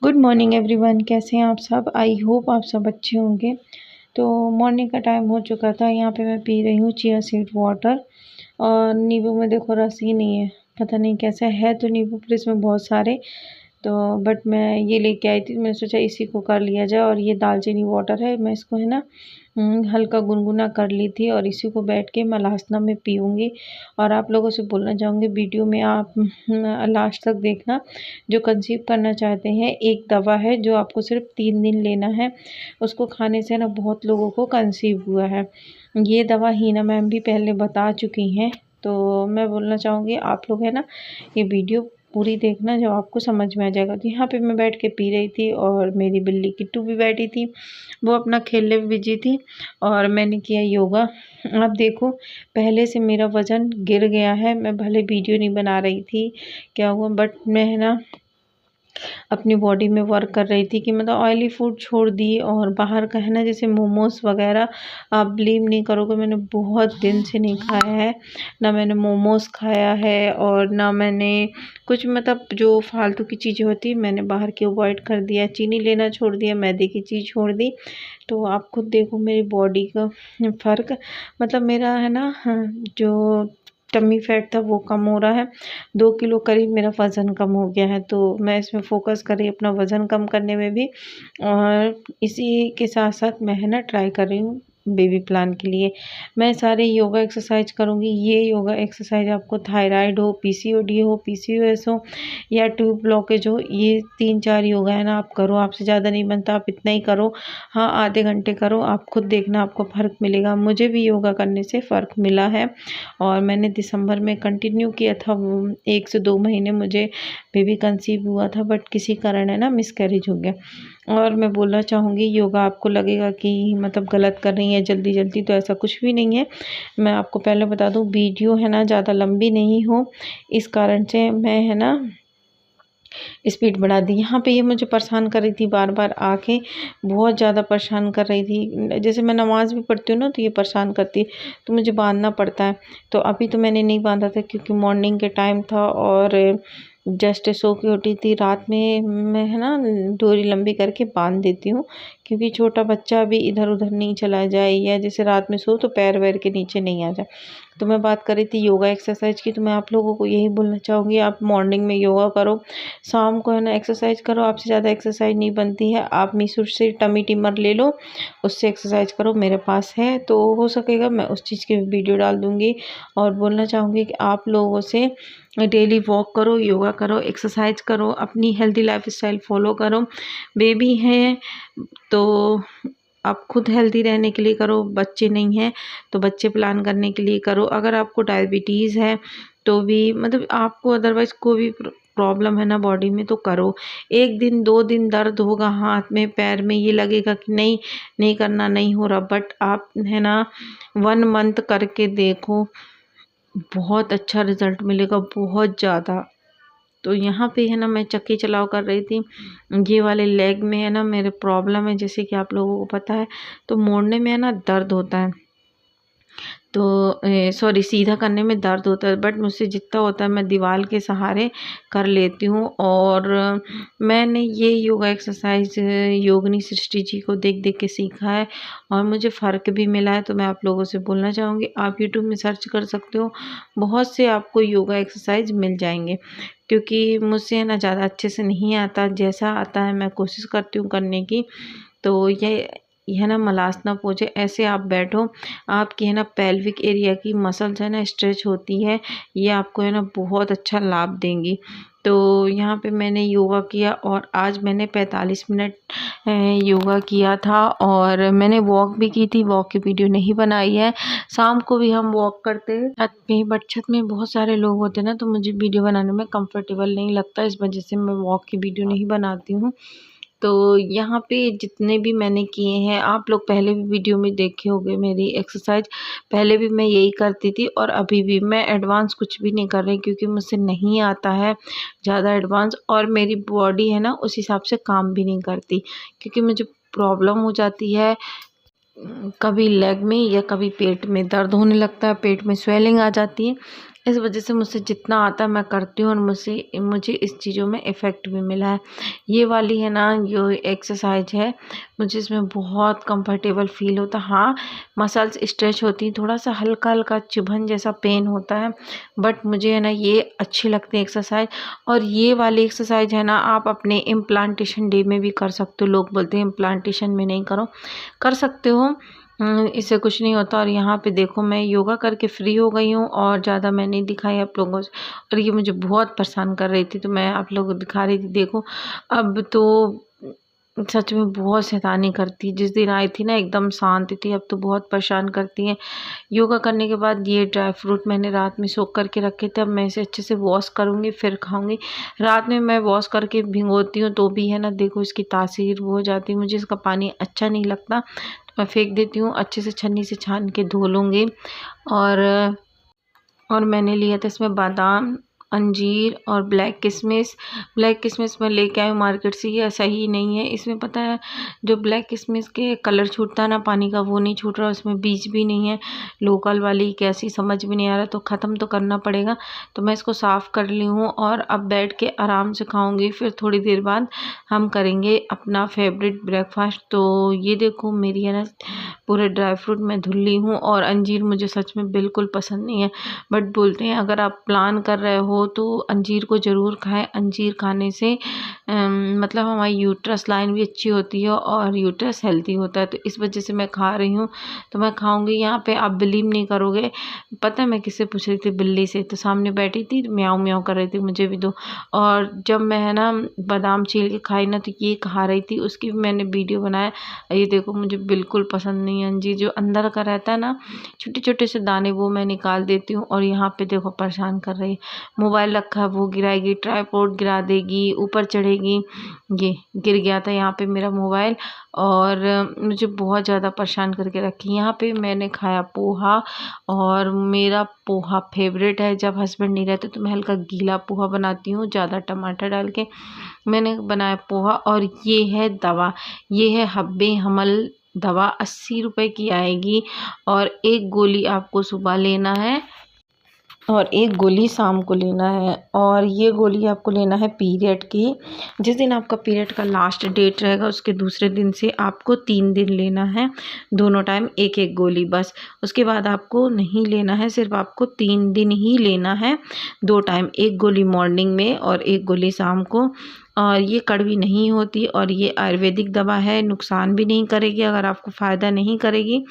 Good morning everyone, कैसे हैं आप सब। आई होप आप सब अच्छे होंगे। तो मॉर्निंग का टाइम हो चुका था। यहाँ पे मैं पी रही हूँ चिया सीड वाटर। और नींबू में देखो रस ही नहीं है, पता नहीं कैसा है। तो नींबू पर इसमें बहुत सारे, तो बट मैं ये लेके आई थी, मैंने सोचा इसी को कर लिया जाए। और ये दालचीनी वाटर है, मैं इसको है ना हल्का गुनगुना कर ली थी और इसी को बैठ के मैं लास्ट में पीऊँगी। और आप लोगों से बोलना चाहूँगी, वीडियो में आप लास्ट तक देखना। जो कंसीव करना चाहते हैं, एक दवा है जो आपको सिर्फ 3 दिन लेना है। उसको खाने से ना बहुत लोगों को कंसीव हुआ है। ये दवा हीना मैम भी पहले बता चुकी हैं। तो मैं बोलना चाहूँगी आप लोग है ना, ये वीडियो पूरी देखना, जब आपको समझ में आ जाएगा। तो यहाँ पे मैं बैठ के पी रही थी और मेरी बिल्ली किट्टू भी बैठी थी, वो अपना खेलने में बिजी थी। और मैंने किया योगा। अब देखो, पहले से मेरा वज़न गिर गया है। मैं भले वीडियो नहीं बना रही थी, क्या हुआ, बट मैं है ना अपनी बॉडी में वर्क कर रही थी कि मतलब ऑयली फूड छोड़ दी। और बाहर का है ना, जैसे मोमोज़ वगैरह, आप बिलीव नहीं करोगे, मैंने बहुत दिन से नहीं खाया है। ना मैंने मोमोज़ खाया है और ना मैंने कुछ मतलब जो फालतू की चीज़ें होती हैं मैंने बाहर की अवॉइड कर दिया। चीनी लेना छोड़ दिया, मैदे की चीज़ छोड़ दी। तो आप खुद देखो मेरी बॉडी का फ़र्क, मतलब मेरा है ना, हाँ, जो टमी फैट था वो कम हो रहा है। 2 किलो करीब मेरा वज़न कम हो गया है। तो मैं इसमें फ़ोकस कर रही हूँ अपना वज़न कम करने में भी। और इसी के साथ-साथ मैं है ना ट्राई कर रही हूँ बेबी प्लान के लिए। मैं सारे योगा एक्सरसाइज करूँगी। ये योगा एक्सरसाइज आपको थायराइड हो, पीसीओडी हो, पीसीओएस हो या ट्यूब ब्लॉकेज हो, ये 3-4 योगा है ना आप करो। आपसे ज़्यादा नहीं बनता, आप इतना ही करो। हाँ, आधे घंटे करो, आप खुद देखना आपको फ़र्क मिलेगा। मुझे भी योगा करने से फ़र्क मिला है। और मैंने दिसंबर में कंटिन्यू किया था, 1 से 2 महीने मुझे बेबी कंसीव हुआ था, बट किसी कारण है ना मिसकैरेज हो गया। और मैं बोलना चाहूँगी, योगा आपको लगेगा कि मतलब गलत कर रही हैं जल्दी-जल्दी, तो ऐसा कुछ भी नहीं है। मैं आपको पहले बता दूँ, वीडियो है ना ज़्यादा लंबी नहीं हो, इस कारण से मैं है ना स्पीड बढ़ा दी। यहाँ पे ये मुझे परेशान कर रही थी, बार-बार आके बहुत ज़्यादा परेशान कर रही थी। जैसे मैं नमाज़ भी पढ़ती हूँ ना, तो ये परेशान करती है, तो मुझे बाँधना पड़ता है। तो अभी तो मैंने नहीं बाँधा था क्योंकि मॉर्निंग के टाइम था और जस्ट सो के उठी थी। रात में मैं है ना डोरी लंबी करके बाँध देती हूँ, क्योंकि छोटा बच्चा भी इधर-उधर नहीं चला जाए, या जैसे रात में सो तो पैर-वैर के नीचे नहीं आ जाए। तो मैं बात कर रही थी योगा एक्सरसाइज की, तो मैं आप लोगों को यही बोलना चाहूँगी, आप मॉर्निंग में योगा करो, शाम को है ना एक्सरसाइज करो। आपसे ज़्यादा एक्सरसाइज नहीं बनती है। आप मीशो से टमी टिमर ले लो, उससे एक्सरसाइज करो, मेरे पास है, तो हो सकेगा मैं उस चीज़ की वीडियो डाल दूँगी। और बोलना चाहूँगी कि आप लोगों से डेली वॉक करो, योगा करो, एक्सरसाइज करो, अपनी हेल्दी लाइफस्टाइल फॉलो करो। बेबी है तो आप खुद हेल्दी रहने के लिए करो, बच्चे नहीं हैं तो बच्चे प्लान करने के लिए करो। अगर आपको डायबिटीज़ है तो भी, मतलब आपको अदरवाइज़ कोई भी प्रॉब्लम है ना बॉडी में, तो करो। 1 दिन 2 दिन दर्द होगा हाथ में, पैर में, ये लगेगा कि नहीं, नहीं करना, नहीं हो रहा, बट आप है ना 1 मंथ करके देखो, बहुत अच्छा रिज़ल्ट मिलेगा, बहुत ज़्यादा। तो यहाँ पे है ना मैं चक्की चलाव कर रही थी। ये वाले लेग में है ना मेरे प्रॉब्लम है, जैसे कि आप लोगों को पता है, तो मोड़ने में है ना दर्द होता है। तो सॉरी, सीधा करने में दर्द होता है, बट मुझसे जितना होता है मैं दीवार के सहारे कर लेती हूँ। और मैंने ये योगा एक्सरसाइज योगिनी सृष्टि जी को देख देख के सीखा है और मुझे फ़र्क भी मिला है। तो मैं आप लोगों से बोलना चाहूँगी, आप यूट्यूब में सर्च कर सकते हो, बहुत से आपको योगा एक्सरसाइज मिल जाएंगे। क्योंकि मुझसे है ना ज़्यादा अच्छे से नहीं आता, जैसा आता है मैं कोशिश करती हूँ करने की। तो ये है ना मलासना पोज है। ऐसे आप बैठो, आपकी है ना पेल्विक एरिया की मसल्स है ना स्ट्रेच होती है, ये आपको है ना बहुत अच्छा लाभ देंगी। तो यहाँ पे मैंने योगा किया और आज मैंने 45 मिनट योगा किया था। और मैंने वॉक भी की थी, वॉक की वीडियो नहीं बनाई है। शाम को भी हम वॉक करते हैं छत पे, बट छत में बहुत सारे लोग होते हैं ना, तो मुझे वीडियो बनाने में कंफर्टेबल नहीं लगता, इस वजह से मैं वॉक की वीडियो नहीं बनाती हूँ। तो यहाँ पे जितने भी मैंने किए हैं, आप लोग पहले भी वीडियो में देखे होंगे मेरी एक्सरसाइज, पहले भी मैं यही करती थी और अभी भी मैं एडवांस कुछ भी नहीं कर रही, क्योंकि मुझसे नहीं आता है ज़्यादा एडवांस, और मेरी बॉडी है ना उस हिसाब से काम भी नहीं करती, क्योंकि मुझे प्रॉब्लम हो जाती है। कभी लेग में या कभी पेट में दर्द होने लगता है, पेट में स्वेलिंग आ जाती है। इस वजह से मुझसे जितना आता है मैं करती हूँ और मुझे इस चीज़ों में इफ़ेक्ट भी मिला है। ये वाली है ना जो एक्सरसाइज है, मुझे इसमें बहुत कंफर्टेबल फ़ील होता है। हाँ, मसल्स स्ट्रेच होती हैं, थोड़ा सा हल्का हल्का चुभन जैसा पेन होता है, बट मुझे है ना ये अच्छी लगती है एक्सरसाइज। और ये वाली एक्सरसाइज है ना आप अपने इम्प्लांटेशन डे में भी कर सकते हो। लोग बोलते हैं इम्प्लांटेशन में नहीं करो, कर सकते हो, इससे कुछ नहीं होता। और यहाँ पे देखो मैं योगा करके फ्री हो गई हूँ और ज़्यादा मैं नहीं दिखाई आप लोगों से, और ये मुझे बहुत परेशान कर रही थी तो मैं आप लोगों को दिखा रही थी। देखो अब तो सच में बहुत शैतानी करती है। जिस दिन आई थी ना एकदम शांत थी, अब तो बहुत परेशान करती है। योगा करने के बाद ये ड्राई फ्रूट मैंने रात में सोख करके रखे थे, अब मैं इसे अच्छे से वॉश करूँगी फिर खाऊँगी। रात में मैं वॉश करके भिगोती हूँ तो भी है ना देखो इसकी तासीर वो हो जाती है, मुझे इसका पानी अच्छा नहीं लगता तो मैं फेंक देती हूँ। अच्छे से छन्नी से छान के धो लूँगी। और मैंने लिया था इसमें बादाम, अंजीर और ब्लैक किशमिश। ब्लैक किशमिश मैं लेके आई हूँ मार्केट से, ये सही नहीं है। इसमें पता है जो ब्लैक किशमिश के कलर छूटता है ना पानी का, वो नहीं छूट रहा, उसमें बीज भी नहीं है। लोकल वाली कैसी समझ भी नहीं आ रहा, तो ख़त्म तो करना पड़ेगा। तो मैं इसको साफ़ कर ली हूँ और अब बैठ के आराम से खाऊँगी। फिर थोड़ी देर बाद हम करेंगे अपना फेवरेट ब्रेकफास्ट। तो ये देखो मेरी है ना पूरे ड्राई फ्रूट मैं धुल ली हूँ, और अंजीर मुझे सच में बिल्कुल पसंद नहीं है, बट बोलते हैं अगर आप प्लान कर रहे हो तो अंजीर को ज़रूर खाएं। अंजीर खाने से मतलब हमारी यूट्रस लाइन भी अच्छी होती है और यूट्रस हेल्दी होता है, तो इस वजह से मैं खा रही हूँ। तो मैं खाऊंगी। यहाँ पे आप बिलीव नहीं करोगे, पता है मैं किससे पूछ रही थी? बिल्ली से। तो सामने बैठी थी म्याऊं म्याऊं कर रही थी मुझे भी दो। और जब मैं है ना बादाम छील के खाई ना तो ये खा रही थी, उसकी भी मैंने वीडियो बनाया। ये देखो मुझे बिल्कुल पसंद नहीं है अंजीर, जो अंदर का रहता है ना छोटे छोटे से दाने, वो मैं निकाल देती हूँ। और यहाँ पे देखो परेशान कर रही है, मोबाइल रखा है वो गिराएगी, ट्राइपॉड गिरा देगी, ऊपर चढ़ेगी। ये गिर गया था यहाँ पे मेरा मोबाइल, और मुझे बहुत ज़्यादा परेशान करके रखी। यहाँ पे मैंने खाया पोहा, और मेरा पोहा फेवरेट है। जब हस्बैंड नहीं रहते तो मैं हल्का गीला पोहा बनाती हूँ ज़्यादा टमाटर डाल के। मैंने बनाया पोहा। और ये है दवा, ये है हब्बे हमल दवा, 80 रुपए की आएगी, और एक गोली आपको सुबह लेना है और एक गोली शाम को लेना है। और ये गोली आपको लेना है पीरियड की, जिस दिन आपका पीरियड का लास्ट डेट रहेगा उसके दूसरे दिन से आपको 3 दिन लेना है, दोनों टाइम एक एक गोली बस। उसके बाद आपको नहीं लेना है, सिर्फ आपको 3 दिन ही लेना है, 2 टाइम, एक गोली मॉर्निंग में और एक गोली शाम को। और ये कड़वी नहीं होती, और ये आयुर्वेदिक दवा है, नुकसान भी नहीं करेगी। अगर आपको फ़ायदा नहीं करेगी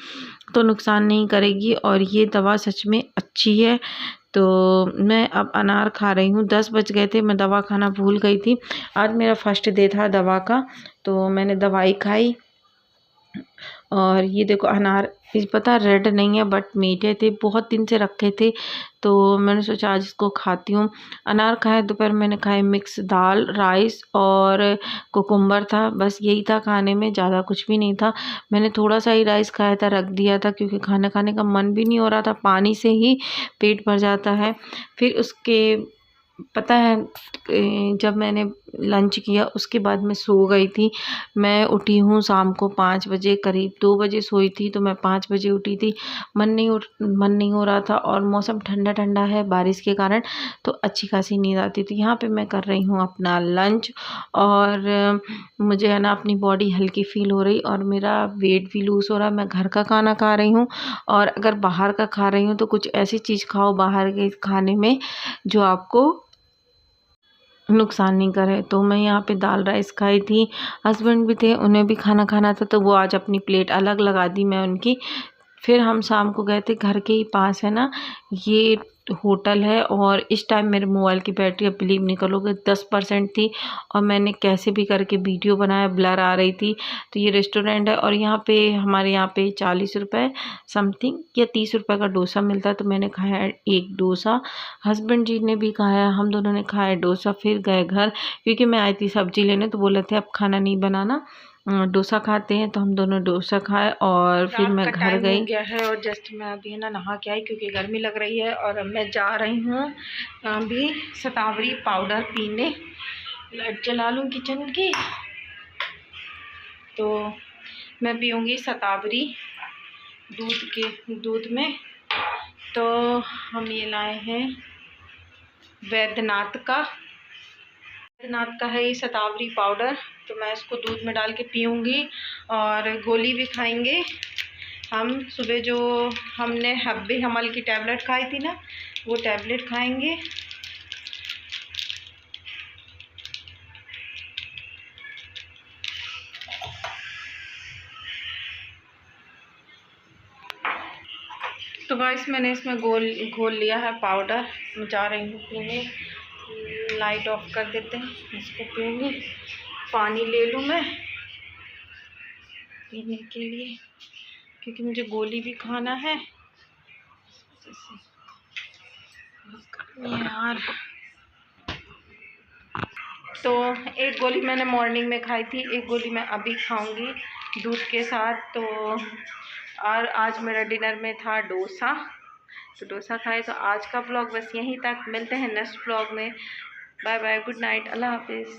तो नुकसान नहीं करेगी, और ये दवा सच में अच्छी है। तो मैं अब अनार खा रही हूँ। 10 बज गए थे, मैं दवा खाना भूल गई थी। आज मेरा फर्स्ट डे था दवा का, तो मैंने दवाई खाई। और ये देखो अनार, इस पता रेड नहीं है बट मीठे थे, बहुत दिन से रखे थे तो मैंने सोचा आज इसको खाती हूँ। अनार खाए। दोपहर मैंने खाए मिक्स दाल, राइस और कुकुम्बर था, बस यही था खाने में, ज़्यादा कुछ भी नहीं था। मैंने थोड़ा सा ही राइस खाया था, रख दिया था क्योंकि खाना खाने का मन भी नहीं हो रहा था, पानी से ही पेट भर जाता है। फिर उसके पता है जब मैंने लंच किया उसके बाद मैं सो गई थी। मैं उठी हूँ शाम को 5 बजे, करीब 2 बजे सोई थी तो मैं 5 बजे उठी थी। मन नहीं हो रहा था, और मौसम ठंडा ठंडा है बारिश के कारण, तो अच्छी खासी नींद आती थी। यहाँ पे मैं कर रही हूँ अपना लंच, और मुझे है ना अपनी बॉडी हल्की फील हो रही, और मेरा वेट भी लूज़ हो रहा है। मैं घर का खाना खा रही हूँ, और अगर बाहर का खा रही हूँ तो कुछ ऐसी चीज़ खाओ बाहर के खाने में जो आपको नुकसान नहीं करे। तो मैं यहाँ पे दाल राइस खाई थी। हस्बैंड भी थे, उन्हें भी खाना खाना था, तो वो आज अपनी प्लेट अलग लगा दी मैं उनकी। फिर हम शाम को गए थे, घर के ही पास है ना ये होटल है, और इस टाइम मेरे मोबाइल की बैटरी, अब बिलीव नहीं करोगे, 10% थी, और मैंने कैसे भी करके वीडियो बनाया, ब्लर आ रही थी। तो ये रेस्टोरेंट है, और यहाँ पे हमारे यहाँ पे 40 रुपये समथिंग या 30 रुपये का डोसा मिलता है, तो मैंने खाया एक डोसा। हस्बैंड जी ने भी खाया, हम दोनों ने खाया डोसा। फिर गए घर, क्योंकि मैं आई थी सब्जी लेने, तो बोले थे अब खाना नहीं बनाना, डोसा खाते हैं। तो हम दोनों डोसा खाए, और फिर मैं घर गई। हो गया है, और जस्ट मैं अभी है ना नहा के आई क्योंकि गर्मी लग रही है, और अब मैं जा रही हूँ अभी शतावरी पाउडर पीने। लाइट जला लूँ किचन की, तो मैं पीऊँगी शतावरी दूध में तो हम ये लाए हैं वैद्यनाथ का है ये शतावरी पाउडर। तो मैं इसको दूध में डाल के पीऊँगी और गोली भी खाएंगे हम। सुबह जो हमने हब्बे हमल की टैबलेट खाई थी ना, वो टैबलेट खाएंगे। तो गाइस मैंने इसमें घोल लिया है पाउडर। मैं जा रही हूँ पीने। लाइट ऑफ कर देते हैं, इसको पीऊँगी। पानी ले लूँ मैं पीने के लिए, क्योंकि मुझे गोली भी खाना है यार। तो एक गोली मैंने मॉर्निंग में खाई थी, एक गोली मैं अभी खाऊंगी दूध के साथ। तो और आज मेरा डिनर में था डोसा, तो डोसा खाए। तो आज का व्लॉग बस यहीं तक, मिलते हैं नेक्स्ट व्लॉग में। बाय बाय, गुड नाइट, अल्लाह हाफिज़।